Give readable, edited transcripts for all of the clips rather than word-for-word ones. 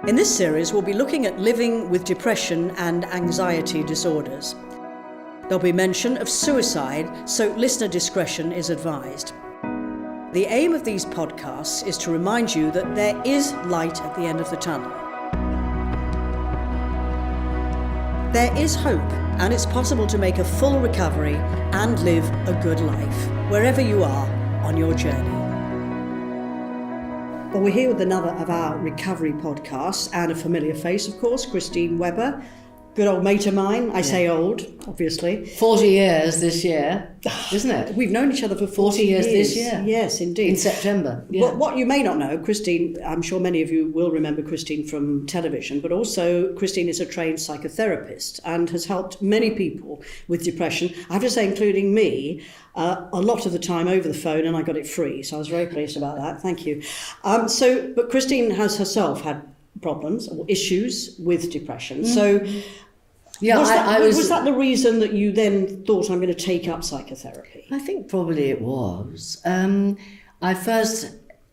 In this series, we'll be looking at living with depression and anxiety disorders. There'll be mention of suicide, so listener discretion is advised. The aim of these podcasts is to remind you that there is light at the end of the tunnel. There is hope, and it's possible to make a full recovery and live a good life, wherever you are on your journey. Well, we're here with another of our recovery podcasts, and a familiar face, of course, Christine Webber. Good old mate of mine. I say old, obviously. 40 years this year, isn't it? We've known each other for 40 years this year. Yes, indeed. In September. Yeah. But what you may not know, Christine, I'm sure many of you will remember Christine from television, but also Christine is a trained psychotherapist and has helped many people with depression. I have to say, including me, a lot of the time over the phone, and I got it free, so I was very pleased about that. Thank you. But Christine has herself had problems or issues with depression. So yeah, was that the reason that you then thought, I'm going to take up psychotherapy? I think probably it was. I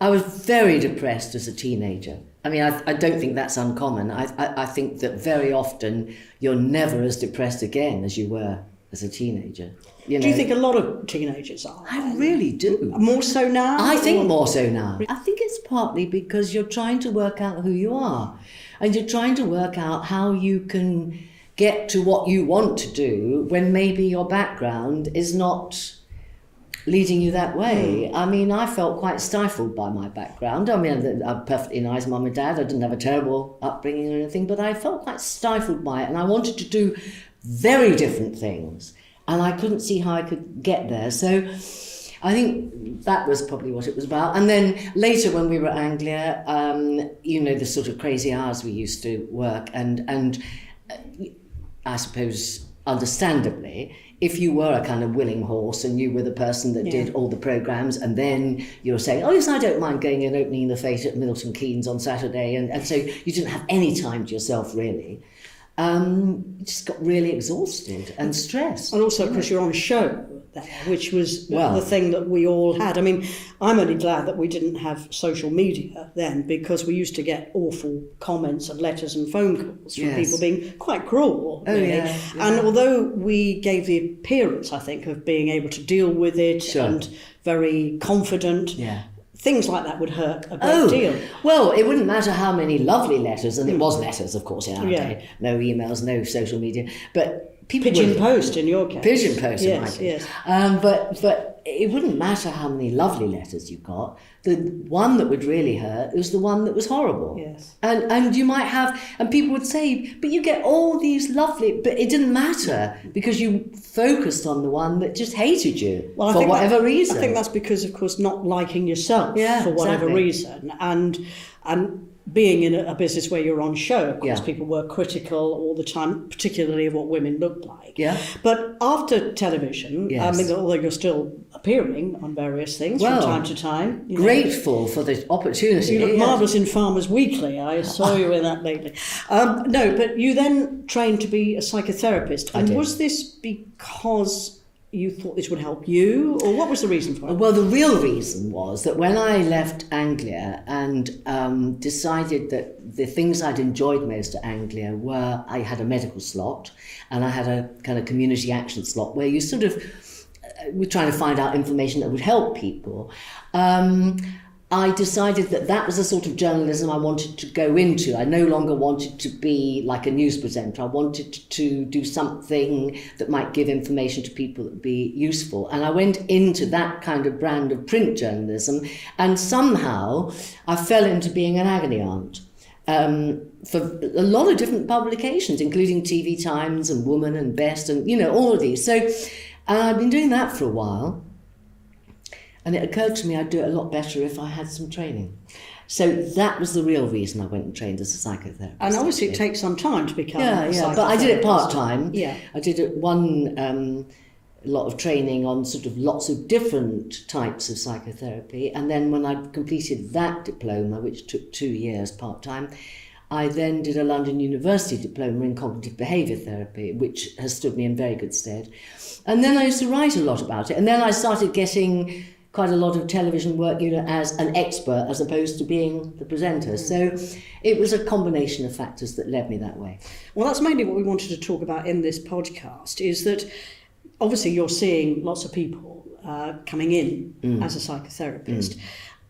was very depressed as a teenager. I mean, I don't think that's uncommon. I think that very often you're never as depressed again as you were as a teenager. You know? Do you think a lot of teenagers are? I really do. More so now? I think more so now. I think it's partly because you're trying to work out who you are, and you're trying to work out how you can get to what you want to do when maybe your background is not leading you that way. I mean, I felt quite stifled by my background. I mean, I'm perfectly nice mum and dad. I didn't have a terrible upbringing or anything, but I felt quite stifled by it, and I wanted to do very different things, and I couldn't see how I could get there. So I think that was probably what it was about. And then later when we were at Anglia, the sort of crazy hours we used to work, and I suppose, understandably, if you were a kind of willing horse and you were the person that did all the programmes, and then you were saying, oh yes, I don't mind going and opening the fete at Milton Keynes on Saturday, and so you didn't have any time to yourself really, you just got really exhausted and stressed. And also because you're on a show there, which was the thing that we all had. I mean, I'm only glad that we didn't have social media then, because we used to get awful comments and letters and phone calls from people being quite cruel, really. And although we gave the appearance, I think, of being able to deal with it and very confident, things like that would hurt a great deal. Well, it wouldn't matter how many lovely letters, and it was letters, of course, in our day. No emails, no social media. But people Pigeon post in your case. Pigeon post in my case. But it wouldn't matter how many lovely letters you got. The one that would really hurt was the one that was horrible. Yes. And you might have, and people would say, but you get all these lovely, but it didn't matter because you focused on the one that just hated you for whatever reason. I think that's because, of course, not liking yourself for whatever reason. And being in a business where you're on show, of course, people were critical all the time, particularly of what women looked like. Yeah. But after television, I mean, although you're still appearing on various things from time to time. Grateful for the opportunity. You look marvellous in Farmers Weekly. I saw you in that lately. No, but you then trained to be a psychotherapist. And was this because you thought this would help you, or what was the reason for it? Well, the real reason was that when I left Anglia and decided that the things I'd enjoyed most at Anglia were, I had a medical slot and I had a kind of community action slot where you sort of were trying to find out information that would help people. I decided that was the sort of journalism I wanted to go into. I no longer wanted to be like a news presenter. I wanted to do something that might give information to people that would be useful. And I went into that kind of brand of print journalism, and somehow I fell into being an agony aunt for a lot of different publications, including TV Times and Woman and Best and, all of these. So I've been doing that for a while. And it occurred to me I'd do it a lot better if I had some training. So that was the real reason I went and trained as a psychotherapist. And obviously it takes some time to become a psychotherapist. But I did it part-time. Yeah. I did one lot of training on sort of lots of different types of psychotherapy. And then when I completed that diploma, which took 2 years part-time, I then did a London University diploma in cognitive behaviour therapy, which has stood me in very good stead. And then I used to write a lot about it. And then I started getting quite a lot of television work, as an expert as opposed to being the presenter. So it was a combination of factors that led me that way. Well, that's mainly what we wanted to talk about in this podcast, is that obviously you're seeing lots of people coming in as a psychotherapist.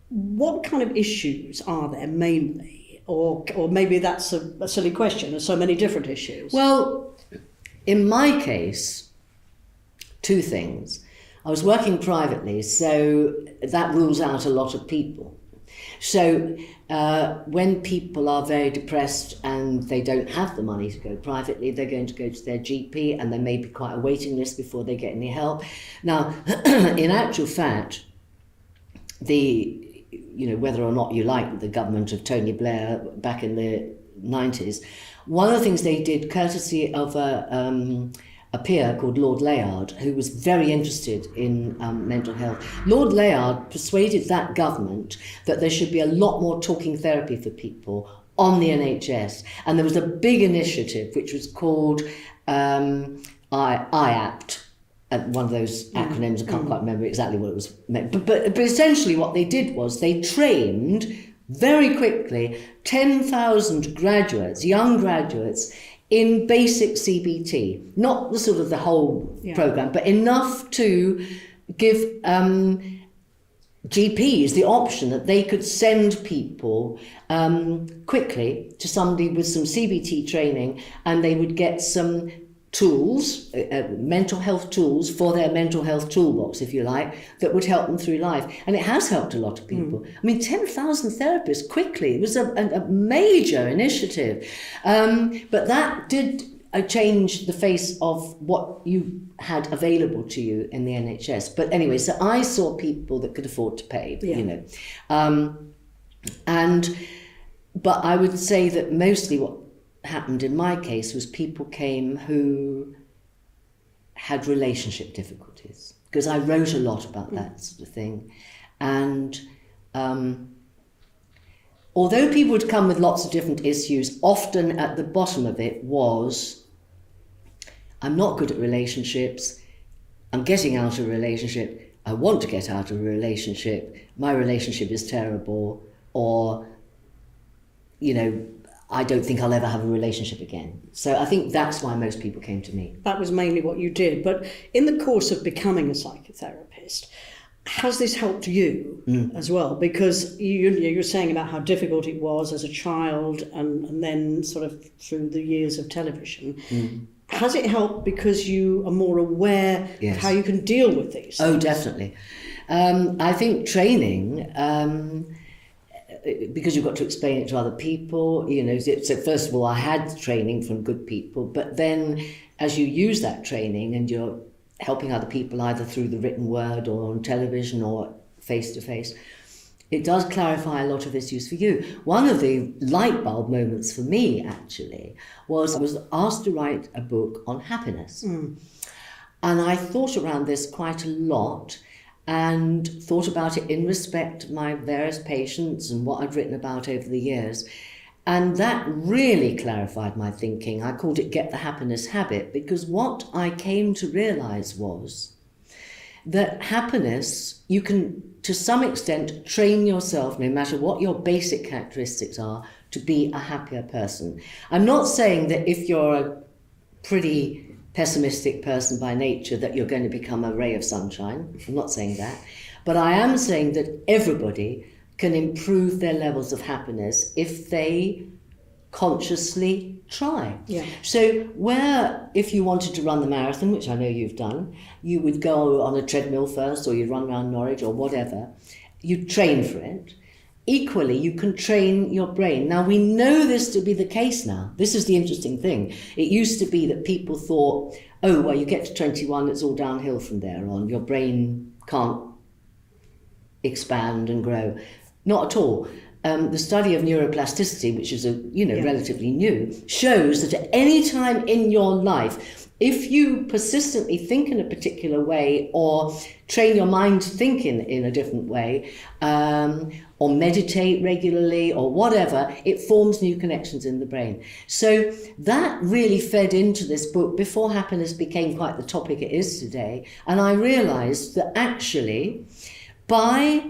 What kind of issues are there mainly? Or maybe that's a silly question, there's so many different issues. Well, in my case, two things. I was working privately, so that rules out a lot of people. So when people are very depressed and they don't have the money to go privately, they're going to go to their GP, and there may be quite a waiting list before they get any help. Now, in actual fact, whether or not you like the government of Tony Blair back in the 90s, one of the things they did, courtesy of a peer called Lord Layard, who was very interested in mental health. Lord Layard persuaded that government that there should be a lot more talking therapy for people on the NHS. And there was a big initiative which was called IAPT, one of those acronyms. I can't quite remember exactly what it was meant. But essentially what they did was they trained very quickly 10,000 graduates, young graduates, in basic CBT, not the sort of the whole program, but enough to give GPs the option that they could send people quickly to somebody with some CBT training, and they would get some tools, mental health tools for their mental health toolbox, if you like, that would help them through life. And it has helped a lot of people. I mean, 10,000 therapists quickly. It was a major initiative. But that did change the face of what you had available to you in the NHS. But anyway, so I saw people that could afford to pay, but I would say that mostly what happened in my case was people came who had relationship difficulties, because I wrote a lot about that sort of thing. And although people would come with lots of different issues, often at the bottom of it was, I'm not good at relationships, I'm getting out of a relationship, I want to get out of a relationship, my relationship is terrible, or, I don't think I'll ever have a relationship again. So I think that's why most people came to me. That was mainly what you did. But in the course of becoming a psychotherapist, has this helped you as well? Because you're saying about how difficult it was as a child and then sort of through the years of television. Has it helped because you are more aware of how you can deal with these things? Oh, definitely. I think training... because you've got to explain it to other people, so first of all, I had training from good people, but then as you use that training and you're helping other people either through the written word or on television or face-to-face, it does clarify a lot of issues for you. One of the light bulb moments for me, actually, was I was asked to write a book on happiness. And I thought around this quite a lot, and thought about it in respect to my various patients and what I'd written about over the years. And that really clarified my thinking. I called it Get the Happiness Habit, because what I came to realise was that happiness, you can, to some extent, train yourself, no matter what your basic characteristics are, to be a happier person. I'm not saying that if you're a pretty pessimistic person by nature that you're going to become a ray of sunshine. I'm not saying that. But I am saying that everybody can improve their levels of happiness if they consciously try. So where, if you wanted to run the marathon, which I know you've done, you would go on a treadmill first, or you'd run around Norwich or whatever, you'd train for it. Equally, you can train your brain. Now, we know this to be the case now. This is the interesting thing. It used to be that people thought, oh, well, you get to 21, it's all downhill from there on. Your brain can't expand and grow. Not at all. The study of neuroplasticity, which is relatively new, shows that at any time in your life, if you persistently think in a particular way, or train your mind to think in a different way, or meditate regularly or whatever, it forms new connections in the brain. So that really fed into this book before happiness became quite the topic it is today. And I realised that actually by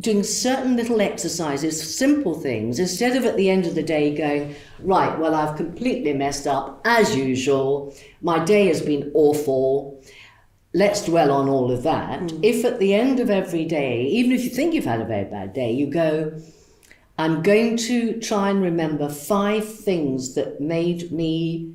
doing certain little exercises, simple things, instead of at the end of the day going, right, well, I've completely messed up, as usual, my day has been awful, let's dwell on all of that. If at the end of every day, even if you think you've had a very bad day, you go, I'm going to try and remember 5 things that made me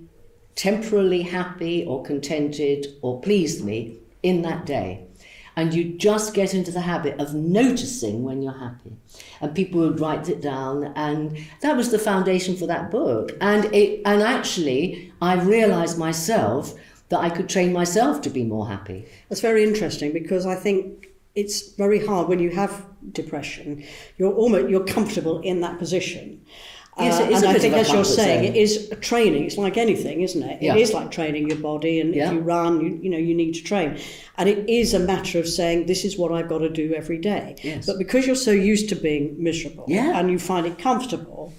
temporarily happy or contented or pleased me in that day. And you just get into the habit of noticing when you're happy. And people would write it down, and that was the foundation for that book. And actually, I realised myself that I could train myself to be more happy. That's very interesting, because I think it's very hard when you have depression. You're comfortable in that position. Yes, it is and a I bit think, of a as you're comfort saying, zone. it is a training. It's like anything, isn't it? Yeah. It is like training your body, and Yeah. if you run, you need to train. And it is a matter of saying, this is what I've got to do every day. Yes. But because you're so used to being miserable, Yeah. and you find it comfortable,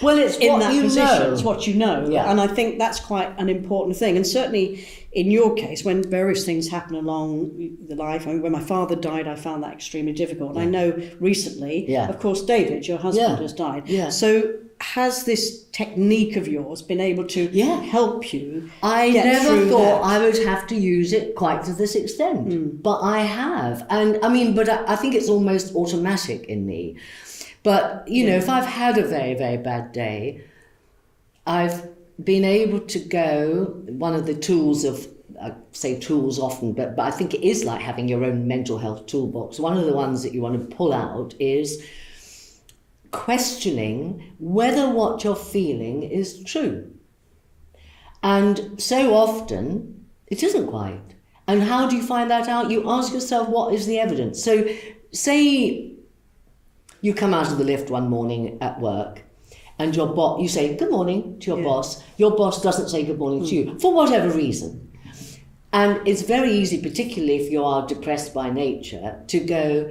Well, it's in what that you position, know. it's what you know. Yeah. And I think that's quite an important thing. And certainly in your case, when various things happen along the life, I mean, when my father died, I found that extremely difficult. And I know recently, Yeah. of course, David, your husband, Yeah. has died. Yeah. So has this technique of yours been able to Yeah. help you I get never through thought that? I would have to use it quite to this extent, but I have. And I mean, but I think it's almost automatic in me. But, you know, if I've had a very, very bad day, I've been able to go, one of the tools of, I say tools often, but I think it is like having your own mental health toolbox. One of the ones that you want to pull out is questioning whether what you're feeling is true. And so often it isn't quite. And how do you find that out? You ask yourself, what is the evidence? So say you come out of the lift one morning at work, and your boss, you say good morning to your boss. Your boss doesn't say good morning to you for whatever reason. And it's very easy, particularly if you are depressed by nature, to go,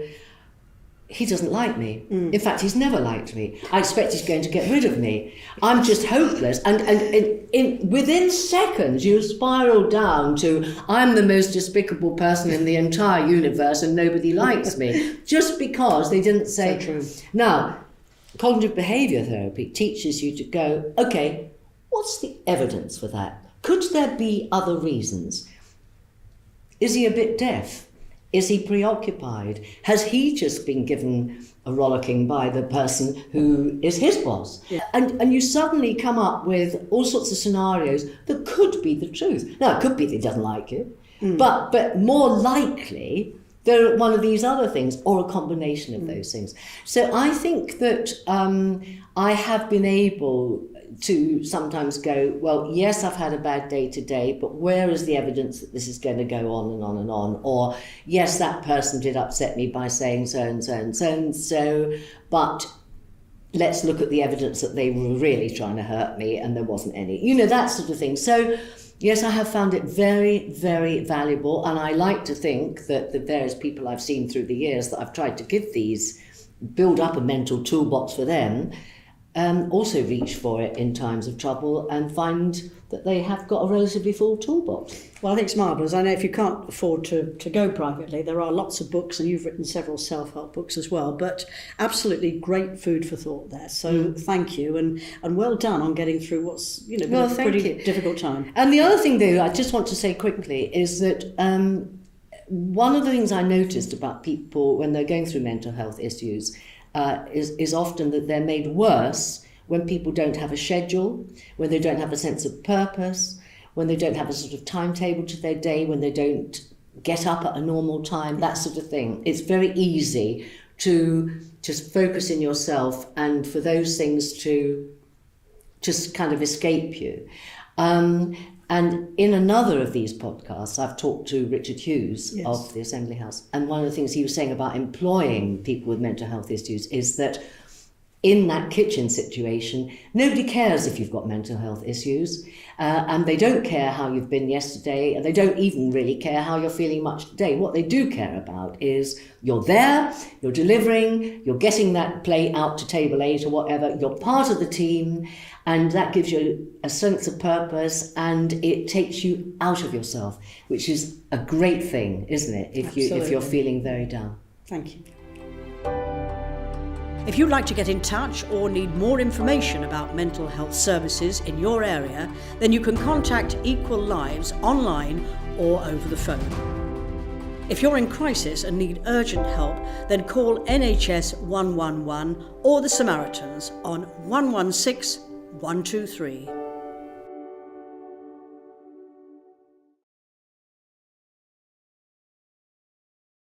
he doesn't like me. In fact, he's never liked me. I expect he's going to get rid of me. I'm just hopeless. And within seconds, you spiral down to, I'm the most despicable person in the entire universe and nobody likes me. Just because they didn't say... So true. Now, cognitive behaviour therapy teaches you to go, okay, what's the evidence for that? Could there be other reasons? Is he a bit deaf? Is he preoccupied? Has he just been given a rollicking by the person who is his boss? Yeah. And you suddenly come up with all sorts of scenarios that could be the truth. Now, it could be that he doesn't like you, but more likely they're one of these other things or a combination of those things. So I think that I have been able to sometimes go, well, yes, I've had a bad day today, but where is the evidence that this is going to go on and on and on? Or, yes, that person did upset me by saying so and so and so and so, but let's look at the evidence that they were really trying to hurt me and there wasn't any. You know, that sort of thing. So, yes, I have found it very, very valuable, and I like to think that the various people I've seen through the years that I've tried to give these, build up a mental toolbox for them, also reach for it in times of trouble and find that they have got a relatively full toolbox. Well, I think it's marvellous. I know if you can't afford to go privately, there are lots of books, and you've written several self-help books as well, but absolutely great food for thought there. So thank you, and well done on getting through what's been a pretty difficult time. And the other thing, though, I just want to say quickly is that one of the things I noticed about people when they're going through mental health issues is often that they're made worse when people don't have a schedule, when they don't have a sense of purpose, when they don't have a sort of timetable to their day, when they don't get up at a normal time, that sort of thing. It's very easy to just focus in yourself and for those things to just kind of escape you. And in another of these podcasts, I've talked to Richard Hughes of the Assembly House. And one of the things he was saying about employing people with mental health issues is that in that kitchen situation, nobody cares if you've got mental health issues, and they don't care how you've been yesterday, and they don't even really care how you're feeling much today. What they do care about is you're there, you're delivering, you're getting that plate out to table 8 or whatever, you're part of the team, and that gives you a sense of purpose, and it takes you out of yourself, which is a great thing, isn't it, if you're feeling very down. Thank you. If you'd like to get in touch or need more information about mental health services in your area, then you can contact Equal Lives online or over the phone. If you're in crisis and need urgent help, then call NHS 111 or the Samaritans on 116 123.